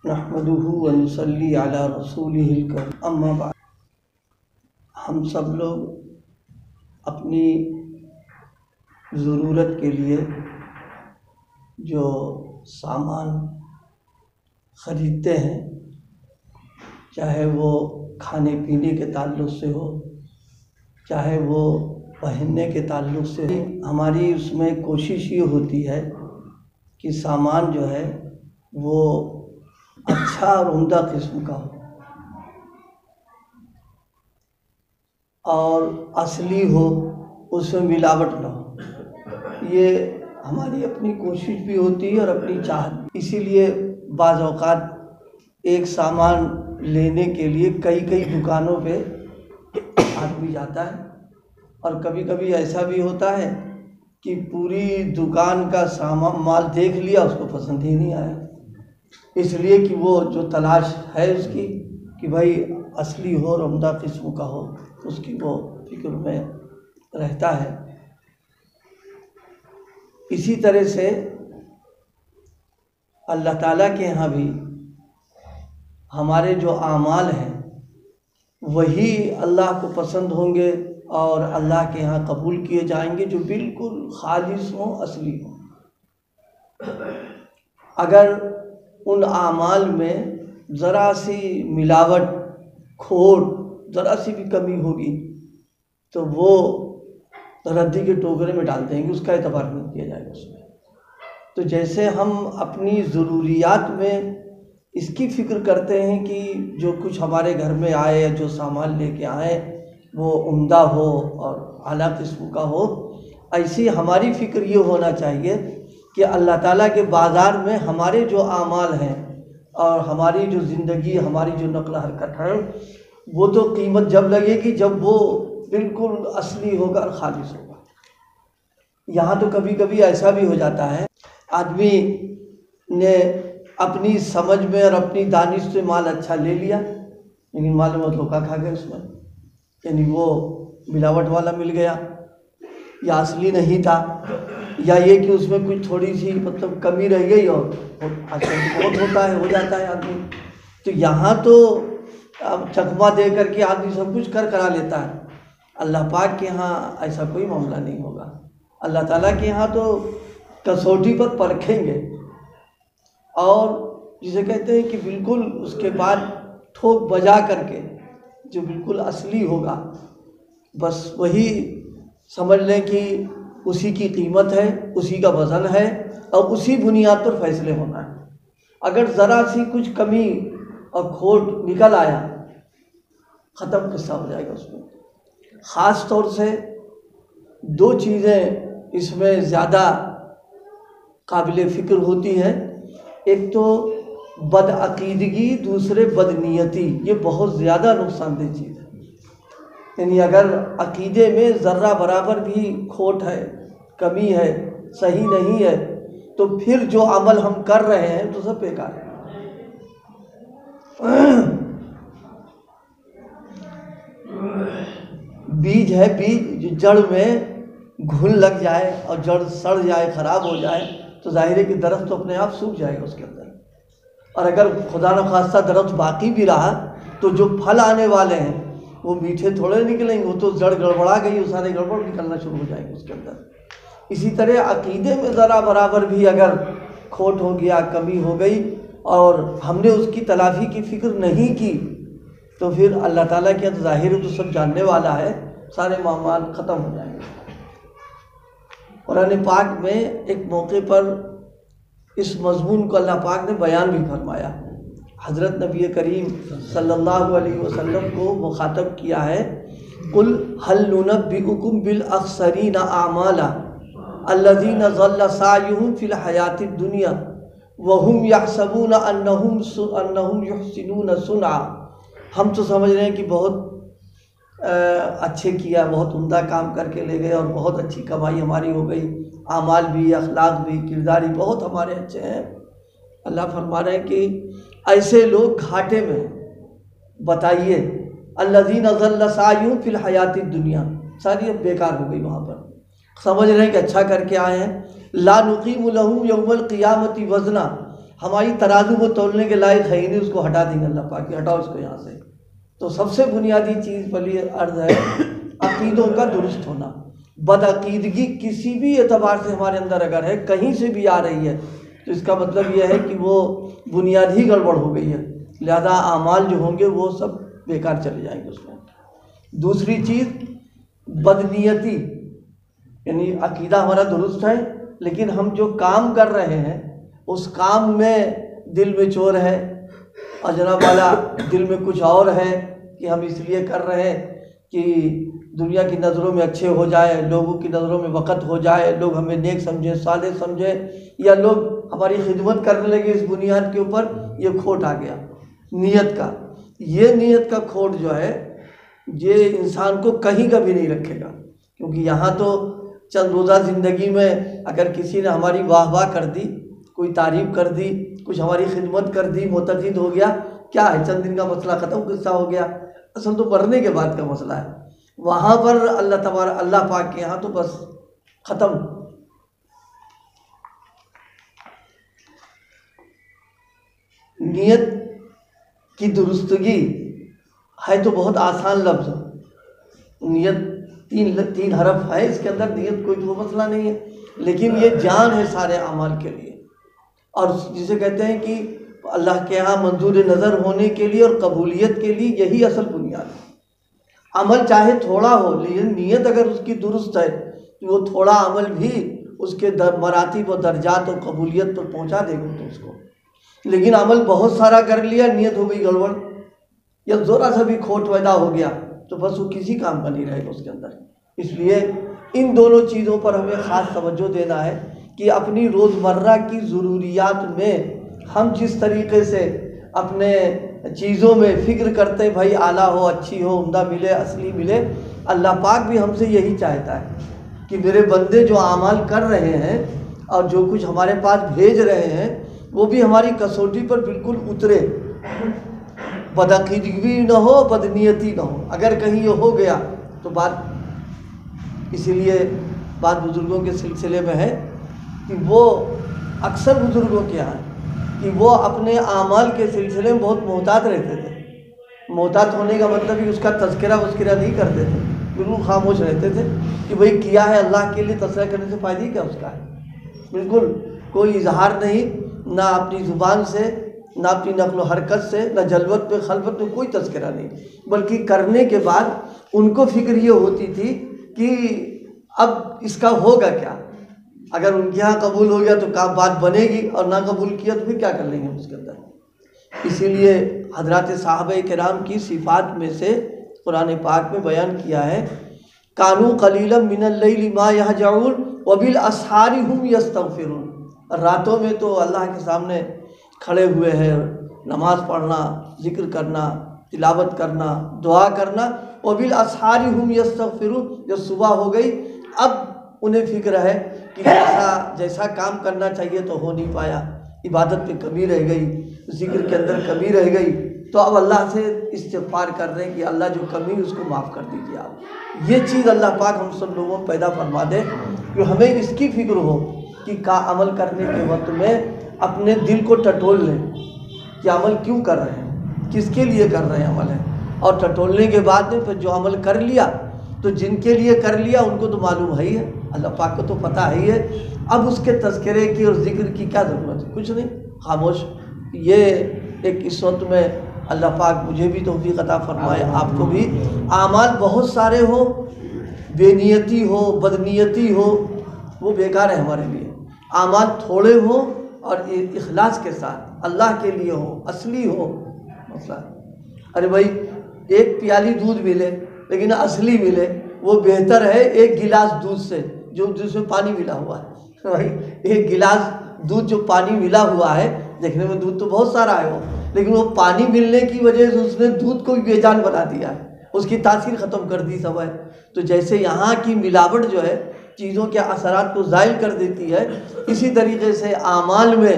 نحمدہ ونصلی علی رسولہ الکریم اما بعد۔ ہم سب لوگ اپنی ضرورت کے لیے جو سامان خریدتے ہیں، چاہے وہ کھانے پینے کے تعلق سے ہو، چاہے وہ پہننے کے تعلق سے ہو، ہماری اس میں کوشش یہ ہوتی ہے کہ سامان جو ہے وہ اچھا اور عمدہ قسم کا ہو اور اصلی ہو، اس میں ملاوٹ نہ ہو۔ یہ ہماری اپنی کوشش بھی ہوتی ہے اور اپنی چاہت۔ اسی لیے بعض اوقات ایک سامان لینے کے لیے کئی دکانوں پہ آدمی جاتا ہے، اور کبھی کبھی ایسا بھی ہوتا ہے کہ پوری دکان کا سامان مال دیکھ لیا، اس کو پسند ہی نہیں آیا، اس لیے کہ وہ جو تلاش ہے اس کی کہ بھائی اصلی ہو اور عمدہ قسم کا ہو، اس کی وہ فکر میں رہتا ہے۔ اسی طرح سے اللہ تعالیٰ کے ہاں بھی ہمارے جو اعمال ہیں وہی اللہ کو پسند ہوں گے اور اللہ کے ہاں قبول کیے جائیں گے، جو بالکل خالص ہوں، اصلی ہوں۔ اگر ان اعمال میں ذرا سی ملاوٹ، کھوٹ، ذرا سی بھی کمی ہوگی تو وہ ردی کے ٹوکرے میں ڈال دیں گے، اس کا اعتبار نہیں کیا جائے گا اس میں۔ تو جیسے ہم اپنی ضروریات میں اس کی فکر کرتے ہیں کہ جو کچھ ہمارے گھر میں آئے یا جو سامان لے کے آئیں وہ عمدہ ہو اور اعلیٰ قسم کا ہو، ایسی ہماری فکر یہ ہونا چاہیے کہ اللہ تعالیٰ کے بازار میں ہمارے جو اعمال ہیں اور ہماری جو زندگی، ہماری جو نقل و حرکت ہے، وہ تو قیمت جب لگے گی جب وہ بالکل اصلی ہوگا اور خالص ہوگا۔ یہاں تو کبھی کبھی ایسا بھی ہو جاتا ہے، آدمی نے اپنی سمجھ میں اور اپنی دانش سے مال اچھا لے لیا، لیکن مال میں دھوکہ کھا گئے، اس میں یعنی وہ ملاوٹ والا مل گیا یا اصلی نہیں تھا، یا یہ کہ اس میں کچھ تھوڑی سی مطلب کمی رہ گئی، اور آج کل بہت ہوتا ہے، ہو جاتا ہے آدمی۔ تو یہاں تو اب چکمہ دے کر کے آدمی سب کچھ کرا لیتا ہے، اللہ پاک کے ہاں ایسا کوئی معاملہ نہیں ہوگا۔ اللہ تعالیٰ کے ہاں تو کسوٹی پر پرکھیں گے، اور جسے کہتے ہیں کہ بالکل اس کے بعد ٹھوک بجا کر کے جو بالکل اصلی ہوگا، بس وہی سمجھ لیں کہ اسی کی قیمت ہے، اسی کا وزن ہے، اور اسی بنیاد پر فیصلے ہونا ہے۔ اگر ذرا سی کچھ کمی اور کھوٹ نکل آیا، ختم قصہ ہو جائے گا اس میں۔ خاص طور سے دو چیزیں اس میں زیادہ قابل فکر ہوتی ہیں، ایک تو بدعقیدگی، دوسرے بدنیتی۔ یہ بہت زیادہ نقصان دہ چیز ہے، یعنی اگر عقیدے میں ذرہ برابر بھی کھوٹ ہے، کمی ہے، صحیح نہیں ہے، تو پھر جو عمل ہم کر رہے ہیں تو سب بیکار ہے۔ بیج ہے، بیج جو جڑ میں گھن لگ جائے اور جڑ سڑ جائے، خراب ہو جائے، تو ظاہر ہے کہ درخت تو اپنے آپ سوکھ جائے گا اس کے اندر۔ اور اگر خدا نخواستہ درخت باقی بھی رہا تو جو پھل آنے والے ہیں وہ میٹھے تھوڑے نکلیں گے، وہ تو جڑ گڑبڑا گئی، وہ سارے گڑبڑ نکلنا شروع ہو جائے گا اس کے اندر۔ اسی طرح عقیدے میں ذرا برابر بھی اگر کھوٹ ہو گیا، کمی ہو گئی، اور ہم نے اس کی تلافی کی فکر نہیں کی، تو پھر اللہ تعالیٰ کے ظاہر تو سب جاننے والا ہے، سارے معاملات ختم ہو جائیں گے۔ قرآن پاک میں ایک موقع پر اس مضمون کو اللہ پاک نے بیان بھی فرمایا۔ حضرت نبی کریم صلی اللہ علیہ وسلم کو مخاطب کیا ہے، قُلْ هَلْ نُنَبِّئُكُمْ بِالْأَخْسَرِينَ أَعْمَالًا الَّذِينَ ضَلَّ سَعْيُهُمْ فِي الْحَيَاةِ الدُّنْيَا وَهُمْ يَحْسَبُونَ أَنَّهُمْ يُحْسِنُونَ صُنْعًا۔ ہم تو سمجھ رہے ہیں کہ بہت اچھے کیا، بہت عمدہ کام کر کے لے گئے اور بہت اچھی کمائی ہماری ہو گئی، اعمال بھی، اخلاق بھی، کردار بھی بہت ہمارے اچھے ہیں۔ اللہ فرما رہے ہیں کہ ایسے لوگ گھاٹے میں، بتائیے، الذین ضل سعیہم فی الحیاۃ الدنیا، ساری اب بیکار ہو گئی، وہاں پر سمجھ رہے ہیں کہ اچھا کر کے آئے ہیں۔ لا نقیم لہم یوم القیامت وزنا، ہماری ترازو وہ تولنے کے لائق ہے ہی نہیں، اس کو ہٹا دیں گے اللہ پاک کہ ہٹاؤ اس کو یہاں سے۔ تو سب سے بنیادی چیز ولی عرض ہے عقیدوں کا درست ہونا۔ بدعقیدگی کسی بھی اعتبار سے ہمارے اندر اگر ہے، کہیں سے بھی آ رہی ہے، تو اس کا مطلب یہ ہے کہ وہ بنیاد ہی گڑبڑ ہو گئی ہے، لہذا اعمال جو ہوں گے وہ سب بیکار چلے جائیں گے اس میں۔ دوسری چیز بدنیتی، یعنی عقیدہ ہمارا درست ہے لیکن ہم جو کام کر رہے ہیں اس کام میں دل میں چور ہے، اور جناب والا دل میں کچھ اور ہے کہ ہم اس لیے کر رہے ہیں کہ دنیا کی نظروں میں اچھے ہو جائے، لوگوں کی نظروں میں وقت ہو جائے، لوگ ہمیں نیک سمجھے، صالح سمجھے، یا لوگ ہماری خدمت کرنے لگے، اس بنیاد کے اوپر یہ کھوٹ آ گیا نیت کا۔ یہ نیت کا کھوٹ جو ہے یہ انسان کو کہیں کا بھی نہیں رکھے گا، کیونکہ یہاں تو چند روزہ زندگی میں اگر کسی نے ہماری واہ واہ کر دی، کوئی تعریف کر دی، کچھ ہماری خدمت کر دی، متقید ہو گیا، کیا ہے چند دن کا مسئلہ ختم، قصہ ہو گیا۔ اصل تو مرنے کے بعد کا مسئلہ ہے، وہاں پر اللہ پاک کے یہاں تو بس ختم۔ نیت کی درستگی ہے تو بہت آسان لفظ، نیت تین حرف ہے اس کے اندر، نیت کوئی تو مسئلہ نہیں ہے، لیکن یہ جان ہے سارے اعمال کے لیے، اور جسے کہتے ہیں کہ اللہ کے یہاں منظور نظر ہونے کے لیے اور قبولیت کے لیے یہی اصل بنیاد ہے۔ عمل چاہے تھوڑا ہو لیکن نیت اگر اس کی درست ہے تو وہ تھوڑا عمل بھی اس کے مراتب و درجات و قبولیت پر پہنچا دے گا تو اس کو۔ لیکن عمل بہت سارا کر لیا، نیت ہو گئی گڑبڑ یا ذرا سا بھی کھوٹ پیدا ہو گیا تو بس وہ کسی کام کا نہیں رہے گا اس کے اندر۔ اس لیے ان دونوں چیزوں پر ہمیں خاص توجہ دینا ہے کہ اپنی روزمرہ کی ضروریات میں ہم جس طریقے سے اپنے چیزوں میں فکر کرتے ہیں بھائی اعلیٰ ہو، اچھی ہو، عمدہ ملے، اصلی ملے، اللہ پاک بھی ہم سے یہی چاہتا ہے کہ میرے بندے جو اعمال کر رہے ہیں اور جو کچھ ہمارے پاس بھیج رہے ہیں وہ بھی ہماری کسوٹی پر بالکل اترے، بدعقیدگی بھی نہ ہو، بدنیتی نہ ہو۔ اگر کہیں یہ ہو گیا تو اسی لیے بات بزرگوں کے سلسلے میں ہے کہ وہ اکثر بزرگوں کے یہاں کہ وہ اپنے اعمال کے سلسلے میں بہت محتاط رہتے تھے۔ محتاط ہونے کا مطلب ہی اس کا تذکرہ نہیں کرتے تھے، بالکل خاموش رہتے تھے کہ بھئی کیا ہے اللہ کے لیے، تذکرہ کرنے سے فائدہ کیا اس کا ہے، بالکل کوئی اظہار نہیں، نہ اپنی زبان سے، نہ اپنی نقل و حرکت سے، نہ جلوت میں خلوت میں کوئی تذکرہ نہیں، بلکہ کرنے کے بعد ان کو فکر یہ ہوتی تھی کہ اب اس کا ہوگا کیا، اگر ان کے یہاں قبول ہو گیا تو بات بنے گی، اور نہ قبول کیا تو پھر کیا کر لیں گے اس کے اندر۔ اسی لیے حضرات صحابہ کرام کی صفات میں سے قرآن پاک میں بیان کیا ہے کانوا قلیلا من اللیل ما یہجعون وبالاسحار هم یستغفرون، راتوں میں تو اللہ کے سامنے کھڑے ہوئے ہیں، نماز پڑھنا، ذکر کرنا، تلاوت کرنا، دعا کرنا، وبالاسحار هم یستغفرون، جب صبح ہو گئی اب انہیں فکر ہے کہ جیسا کام کرنا چاہیے تو ہو نہیں پایا، عبادت میں کمی رہ گئی، ذکر کے اندر کمی رہ گئی، تو اب اللہ سے استغفار کر رہے ہیں کہ اللہ جو کمی اس کو معاف کر دیجیے آپ۔ یہ چیز اللہ پاک ہم سب لوگوں کو پیدا فرما دے کہ ہمیں اس کی فکر ہو کہ عمل کرنے کے وقت میں اپنے دل کو ٹٹول لیں کہ عمل کیوں کر رہے ہیں، کس کے لیے کر رہے ہیں عمل ہے، اور ٹٹولنے کے بعد میں پھر جو عمل کر لیا تو جن کے لیے کر لیا ان کو تو معلوم ہے ہی ہے، اللہ پاک کو تو پتہ ہی ہے، اب اس کے تذکرے کی اور ذکر کی کیا ضرورت ہے، کچھ نہیں، خاموش۔ یہ ایک اس وقت میں اللہ پاک مجھے بھی توفیق عطا فرمائے، آپ کو بھی، اعمال بہت سارے ہو، بے نیتی ہو، بدنیتی ہو، وہ بیکار ہے ہمارے لیے۔ اعمال تھوڑے ہوں اور اخلاص کے ساتھ اللہ کے لیے ہو، اصلی ہو، مسئلہ ارے بھائی ایک پیالی دودھ ملے لیکن اصلی ملے، وہ بہتر ہے ایک گلاس دودھ سے جو جس میں پانی ملا ہوا ہے۔ بھائی ایک گلاس دودھ جو پانی ملا ہوا ہے، دیکھنے میں دودھ تو بہت سارا ہے وہ، لیکن وہ پانی ملنے کی وجہ سے اس نے دودھ کو بھی بے جان بنا دیا ہے، اس کی تاثیر ختم کر دی سب ہے۔ تو جیسے یہاں کی ملاوٹ جو ہے چیزوں کے اثرات کو زائل کر دیتی ہے، اسی طریقے سے اعمال میں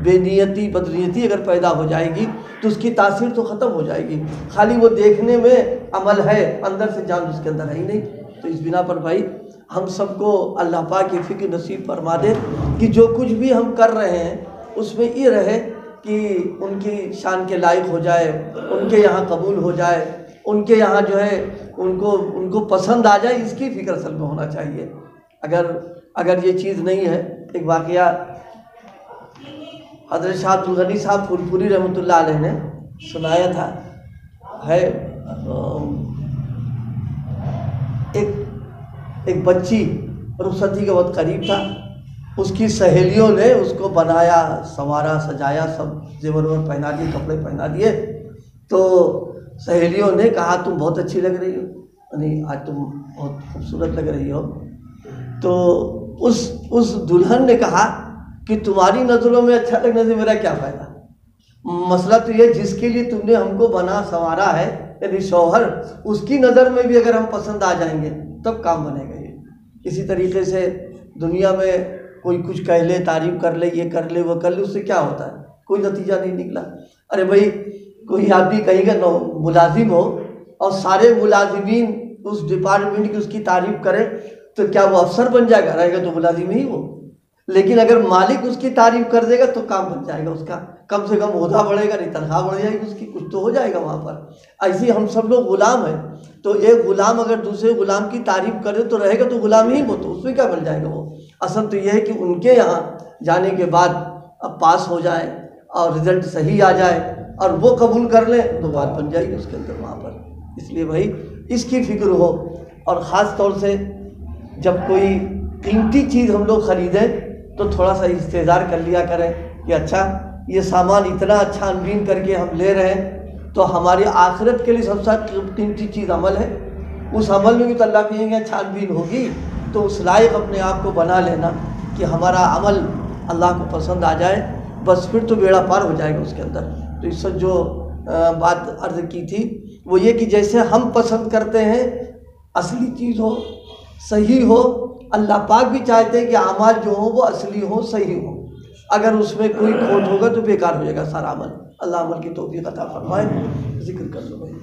بے نیتی بدنیتی اگر پیدا ہو جائے گی تو اس کی تاثیر تو ختم ہو جائے گی، خالی وہ دیکھنے میں عمل ہے، اندر سے جان اس کے اندر ہے ہی نہیں۔ تو اس بنا پر بھائی ہم سب کو اللہ پاک کی فکر نصیب فرما دے کہ جو کچھ بھی ہم کر رہے ہیں اس میں یہ رہے کہ ان کی شان کے لائق ہو جائے، ان کے یہاں قبول ہو جائے، ان کے یہاں جو ہے ان کو پسند آ جائے، اس کی فکر اصل میں ہونا چاہیے۔ اگر یہ چیز نہیں ہے، ایک واقعہ حضرت شاہ عبد الغنی صاحب پھول پوری رحمۃ اللہ علیہ نے سنایا تھا، ہے ایک بچی رخصتی کا وقت قریب تھا، اس کی سہیلیوں نے اس کو بنایا، سنوارا، سجایا، سب زیور وور پہنا دیے، کپڑے پہنا دیے، تو سہیلیوں نے کہا تم بہت اچھی لگ رہی ہو، یعنی آج تم بہت خوبصورت لگ رہی ہو۔ تو اس دلہن نے کہا کہ تمہاری نظروں میں اچھا لگنے سے میرا کیا فائدہ، مسئلہ تو یہ جس کے لیے تم نے ہم کو بنا سنوارا ہے یعنی شوہر، اس کی نظر میں بھی اگر ہم پسند آ جائیں گے تب کام بنے گا۔ یہ اسی طریقے سے دنیا میں کوئی کچھ کہہ لے، تعریف کر لے، یہ کر لے، وہ کر لے، اس سے کیا ہوتا ہے؟ کوئی نتیجہ نہیں نکلا۔ ارے بھائی کوئی آدمی کہیں گا ملازم ہو اور سارے ملازمین اس ڈپارٹمنٹ کی اس کی تعریف کریں تو کیا وہ افسر بن جائے گا؟ رہے گا تو ملازم ہی وہ۔ لیکن اگر مالک اس کی تعریف کر دے گا تو کام بن جائے گا اس کا، کم سے کم عہدہ بڑھے گا، نہیں تنخواہ بڑھ جائے گی اس کی، کچھ تو ہو جائے گا وہاں پر۔ ایسے ہم سب لوگ غلام ہیں، تو ایک غلام اگر دوسرے غلام کی تعریف کرے تو رہے گا تو غلام ہی وہ، تو اس میں کیا بن جائے گا وہ۔ اصل تو یہ ہے کہ ان کے یہاں جانے کے بعد اب پاس ہو جائے اور رزلٹ صحیح آ جائے اور وہ قبول کر لیں تو بات بن جائے گی اس کے اندر وہاں پر۔ اس لیے بھائی اس کی فکر ہو، اور خاص طور سے جب کوئی قیمتی چیز ہم لوگ خریدیں تو تھوڑا سا استحضار کر لیا کریں کہ اچھا یہ سامان اتنا اچھا انوین کر کے ہم لے رہے ہیں تو ہماری آخرت کے لیے سب سے قیمتی چیز عمل ہے، اس عمل میں بھی تو اللہ کہیں گے اچھا انوین ہوگی، تو اس لائق اپنے آپ کو بنا لینا کہ ہمارا عمل اللہ کو پسند آ جائے، بس پھر تو بیڑا پار ہو جائے گا اس کے اندر۔ تو اس سے جو بات عرض کی تھی وہ یہ کہ جیسے ہم پسند کرتے ہیں اصلی چیز ہو، صحیح ہو، اللہ پاک بھی چاہتے ہیں کہ اعمال جو ہوں وہ اصلی ہوں، صحیح ہوں۔ اگر اس میں کوئی کھوٹ ہوگا تو بیکار ہو جائے گا سارا عمل۔ اللہ عمل کی توفیق عطا فرمائے۔ ذکر کر لو بھائی۔